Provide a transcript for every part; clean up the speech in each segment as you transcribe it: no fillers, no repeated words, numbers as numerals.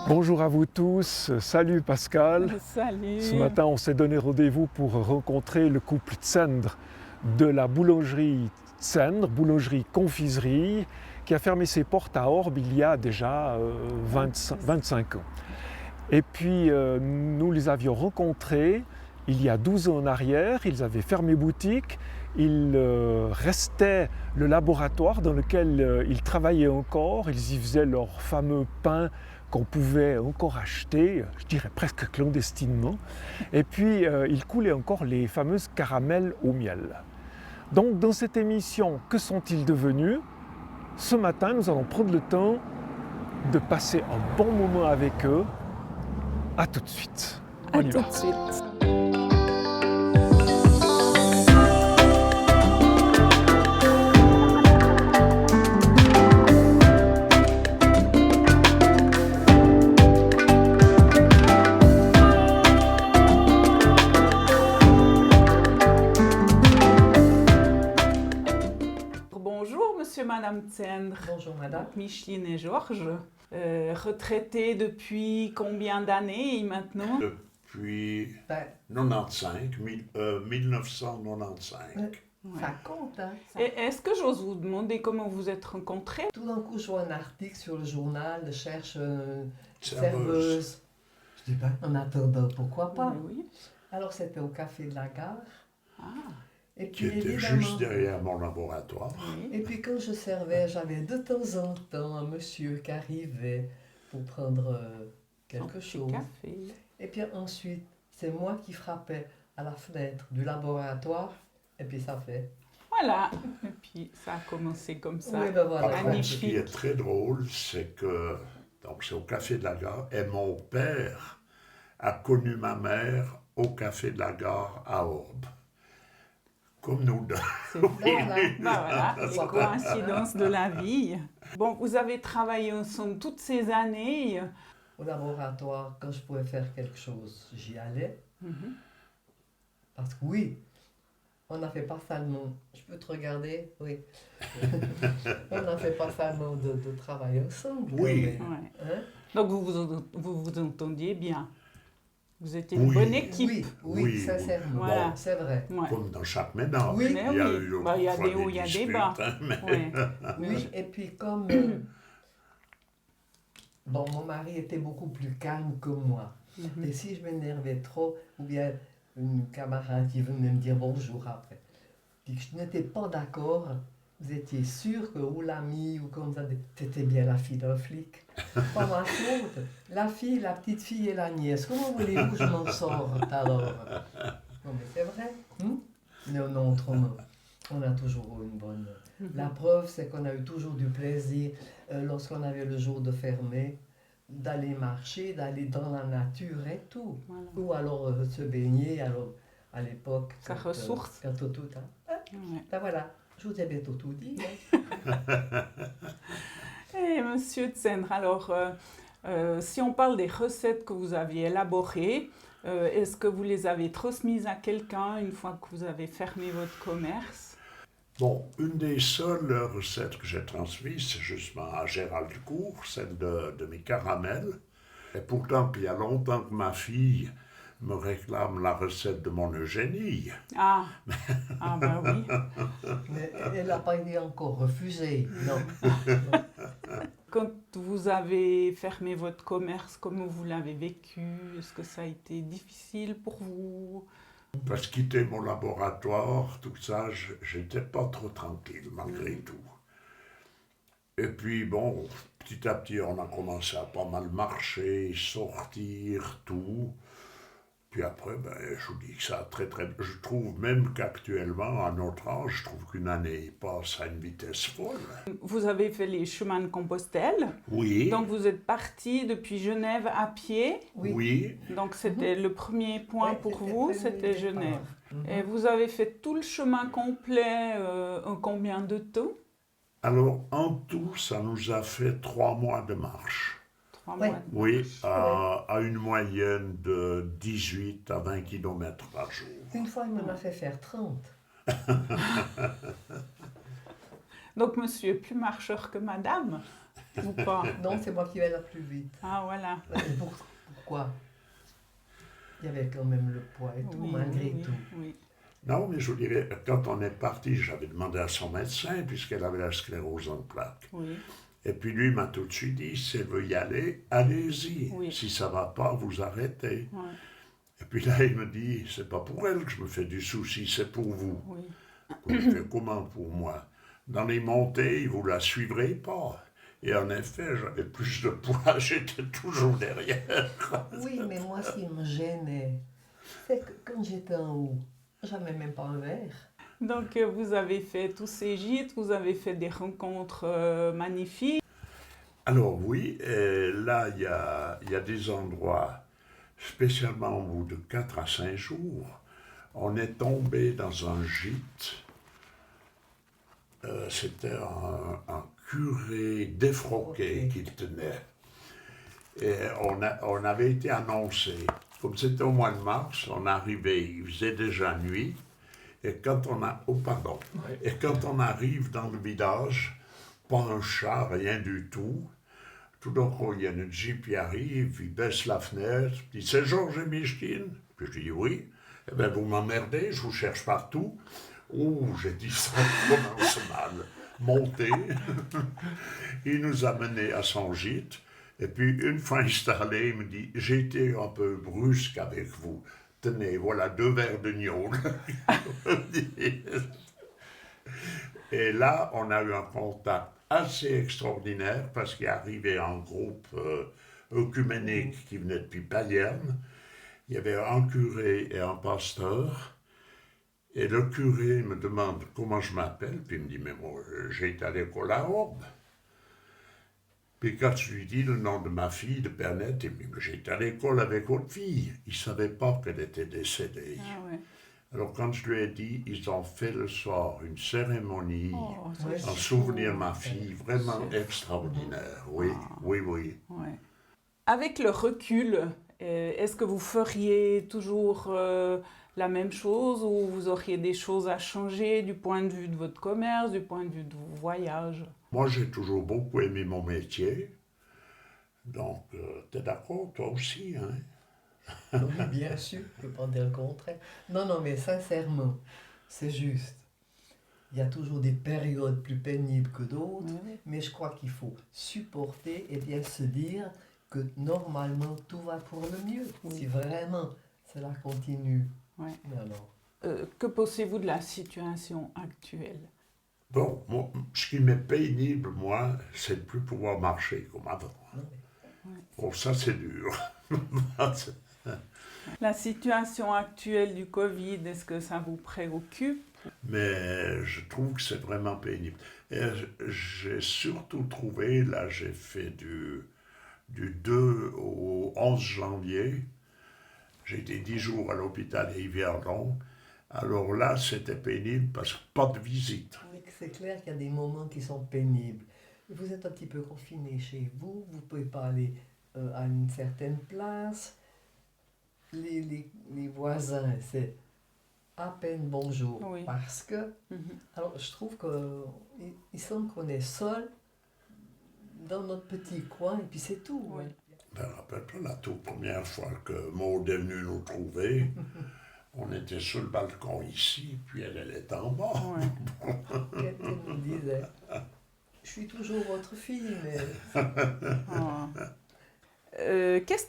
Bonjour à vous tous, salut Pascal. Salut. Ce matin, on s'est donné rendez-vous pour rencontrer le couple Zendr de la boulangerie Zendr, boulangerie-confiserie, qui a fermé ses portes à Orbe il y a déjà 25 ans. Et puis, nous les avions rencontrés il y a 12 ans en arrière, ils avaient fermé boutique, il restait le laboratoire dans lequel ils travaillaient encore, ils y faisaient leur fameux pain qu'on pouvait encore acheter, je dirais presque clandestinement, et puis ils coulaient encore les fameuses caramels au miel. Donc dans cette émission, que sont-ils devenus? Ce matin, nous allons prendre le temps de passer un bon moment avec eux. À tout de suite. À tout de suite. Bonjour, monsieur, madame Zendr. Bonjour madame. Micheline et Georges. Retraités depuis combien d'années maintenant? Depuis Ben, 1995. ça compte, hein? Et est-ce que j'ose vous demander comment vous êtes rencontrés? Tout d'un coup, je vois un article sur le journal, je cherche Serveuse. serveuse. Je dis, ben, en attendant, pourquoi pas? Oui. Alors, c'était au café de la gare. Ah, Et Qui puis, était évidemment, juste derrière mon laboratoire. oui. et puis quand je servais, j'avais de temps en temps un monsieur qui arrivait pour prendre quelque Petit chose. café. Et puis ensuite, c'est moi qui frappais à la fenêtre du laboratoire. Et puis ça fait. Voilà. Et puis ça a commencé comme ça. Oui, ben voilà. Par contre, ce qui est Magnifique. très drôle, c'est que donc c'est au café de la gare et mon père a connu ma mère au café de la gare à Orbe. Comme nous deux. C'est Voilà. Bah voilà, les Voilà. coïncidences de la vie. Bon, vous avez travaillé ensemble toutes ces années. Au laboratoire, quand je pouvais faire quelque chose, j'y allais. Parce que oui, on n'a fait pas seulement. Je peux te regarder? Oui. On n'a fait pas seulement de travail ensemble. quand Oui. même, Ouais. hein? Donc vous entendiez bien. Vous étiez une Oui. bonne équipe. Oui, oui, Oui, sincèrement. Voilà. C'est vrai. Ouais. Comme dans chaque ménage. Oui. Mais Il y a oui. eu Bah, il y a autrefois des hauts, il y a des disputes, bas. hein, mais- Ouais. Oui, et puis comme bon, mon mari était beaucoup plus calme que moi. Et si je m'énervais trop, ou bien une camarade qui venait me dire bonjour après, puis que je n'étais pas d'accord, vous étiez sûr que ou l'ami ou comme ça, t'étais bien la fille d'un flic. Pas ma faute. La fille, la petite fille et la nièce. Comment voulez-vous que je m'en sorte alors? Non mais c'est vrai. Non, non, autrement. On a toujours eu une bonne. La preuve, c'est qu'on a eu toujours du plaisir lorsqu'on avait le jour de fermer, d'aller marcher, d'aller dans la nature et tout. Voilà. Ou alors se baigner, alors à l'époque. Ça quand, ressource. Quand tout, hein. Ouais. Ben voilà, je vous ai bientôt tout dit. Et monsieur Zendr, alors si on parle des recettes que vous aviez élaborées, est-ce que vous les avez transmises à quelqu'un une fois que vous avez fermé votre commerce? Bon, une des seules recettes que j'ai transmises, c'est justement à Gérald Cour, celle de mes caramels. Et pourtant, il y a longtemps que ma fille me réclame la recette de mon Eugénie. Ah, ah ben oui. Mais elle n'a pas été encore refusée. Non. Quand vous avez fermé votre commerce, comment vous l'avez vécu? Est-ce que ça a été difficile pour vous? Parce que quitter mon laboratoire, tout ça, j'étais pas trop tranquille malgré tout. Et puis bon, petit à petit, on a commencé à pas mal marcher, sortir, tout. Puis après, ben, je vous dis que ça a très. Je trouve même qu'actuellement, à notre âge, je trouve qu'une année passe à une vitesse folle. Vous avez fait les chemins de Compostelle, Oui, donc vous êtes parti depuis Genève à pied. oui, Donc c'était le premier point Ouais, pour c'était vous, le c'était départ. Genève. Et vous avez fait tout le chemin complet en combien de temps? Alors, en tout, ça nous a fait 3 mois de marche. 3 Ouais. mois. Oui, à une moyenne de 18 à 20 km par jour. Une fois, il m'en a fait faire 30. Donc monsieur est plus marcheur que madame. Ou pas? Non, c'est moi qui vais la plus vite. Ah, voilà. Pourquoi? Il y avait quand même le poids et tout, Oui, malgré oui, tout. oui. Non, mais je vous dirais, quand on est parti, j'avais demandé à son médecin, puisqu'elle avait la sclérose en plaques. Oui. Et puis lui m'a tout de suite dit, si elle veut y aller, allez-y. Oui. Si ça va pas, vous arrêtez. Ouais. Et puis là, il me dit, c'est pas pour elle que je me fais du souci, c'est pour vous. Oui. Je fais comment pour moi? Dans les montées, vous la suivrez pas. Et en effet, j'avais plus de poids, j'étais toujours derrière. Oui, mais moi, ce qui me gênait, c'est que quand j'étais en haut, j'avais même pas un verre. Donc, vous avez fait tous ces gîtes, vous avez fait des rencontres magnifiques. Alors oui, et là, il y a des endroits, spécialement au bout de 4 à 5 jours, on est tombé dans un gîte. C'était un curé défroqué qui le tenait. Et on avait été annoncé. Comme c'était au mois de mars, on arrivait, il faisait déjà nuit. Et quand on a, et quand on arrive dans le village, pas un chat, rien du tout. Tout d'un coup, il y a une jeep qui arrive, il baisse la fenêtre, il dit, c'est Georges et Micheline? Puis je dis oui. Eh bien, vous m'emmerdez, je vous cherche partout. Oh, j'ai dit, ça commence mal. Monter. Il nous a menés à son gîte. Et puis, une fois installé, il me dit, j'ai été un peu brusque avec vous. Tenez, voilà 2 verres de gnôle. Et là, on a eu un contact assez extraordinaire parce qu'il est arrivé un groupe œcuménique qui venait depuis Payerne. Il y avait un curé et un pasteur. Et le curé me demande comment je m'appelle, puis il me dit, mais moi, j'ai été à l'école à Orbe. Puis quand je lui dis le nom de ma fille, de Pernette, il me dit, mais j'ai été à l'école avec votre fille. Il ne savait pas qu'elle était décédée. Ah ouais. Alors quand je lui ai dit, ils ont fait le soir une cérémonie Oh, c'est Ouais, en chou. souvenir de ma fille, vraiment extraordinaire. Oui, oui, oui. Ouais. Avec le recul, est-ce que vous feriez toujours la même chose ou vous auriez des choses à changer du point de vue de votre commerce, du point de vue de vos voyages? Moi, j'ai toujours beaucoup aimé mon métier. Donc, t'es d'accord, toi aussi, hein? Oui, bien sûr, je ne peux pas dire le contraire. Non, non, mais sincèrement, c'est juste. Il y a toujours des périodes plus pénibles que d'autres, Oui. mais je crois qu'il faut supporter et bien se dire que normalement tout va pour le mieux. Oui. Si vraiment cela continue. Ouais. Mais alors, Que pensez-vous de la situation actuelle? Bon, moi, ce qui m'est pénible, moi, c'est de plus pouvoir marcher comme avant. non, Bon, ça, c'est dur. La situation actuelle du Covid, est-ce que ça vous préoccupe? Mais je trouve que c'est vraiment pénible. Et j'ai surtout trouvé, là, j'ai fait du 2 au 11 janvier. J'ai été 10 jours à l'hôpital Yverdon. Alors là, c'était pénible parce que pas de visite. mais c'est clair qu'il y a des moments qui sont pénibles. Vous êtes un petit peu confiné chez vous, vous ne pouvez pas aller à une certaine place. Les voisins, c'est à peine bonjour. Oui. Parce que, alors je trouve qu'il semble qu'on est seul dans notre petit coin et puis c'est tout. Oui. hein. Ben, rappelle-toi la toute première fois que Maud est venue nous trouver. On était sur le balcon ici, puis elle était en bas. Ouais. Quelqu'un nous disait, je suis toujours votre fille, mais Ah.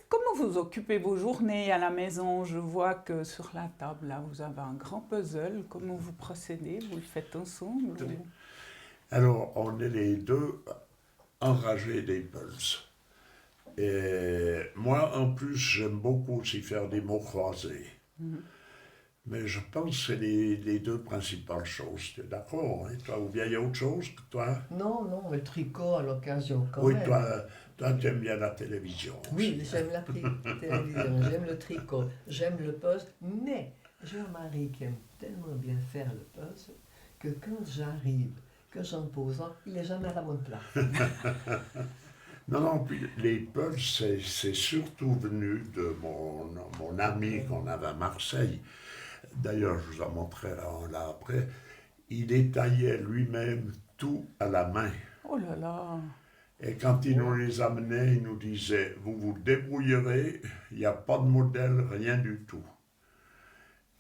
Comment vous occupez vos journées à la maison? Je vois que sur la table, là, vous avez un grand puzzle. Comment vous procédez? Vous le faites ensemble ou... Alors, on est les deux enragés des pulses. Et moi, en plus, j'aime beaucoup aussi faire des mots croisés. Mais je pense que c'est les 2 principales choses. Tu es d'accord, hein, toi? Ou bien il y a autre chose que toi? non, non, le tricot à l'occasion quand Oui, même. toi tu aimes bien la télévision. Oui, j'aime la télévision, j'aime le tricot, j'aime le puzzle, mais j'ai un mari qui aime tellement bien faire le puzzle que quand j'arrive, que j'en pose un, il n'est jamais à la bonne place. Non, non, puis les puzzles, c'est surtout venu de mon ami qu'on avait à Marseille. D'ailleurs, je vous en montrerai là après. Il détaillait lui-même tout à la main. Oh là là! Et quand il nous les amenait, il nous disait, vous vous débrouillerez, il n'y a pas de modèle, rien du tout.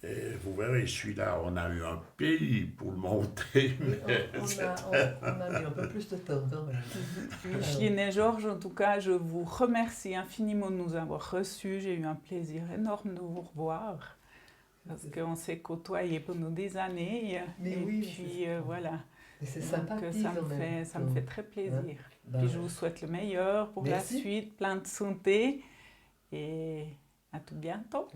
Et vous verrez, celui-là, on a eu un pays pour le monter. Mais On a mis un peu plus de temps quand même. Micheline et Georges, en tout cas, je vous remercie infiniment de nous avoir reçus. J'ai eu un plaisir énorme de vous revoir. Parce qu'on s'est côtoyés pendant des années. Mais et oui, puis voilà. Et c'est Donc, sympathique ça me fait très plaisir. Ben, Puis je vous souhaite le meilleur pour merci. la suite, plein de santé. Et à tout bientôt.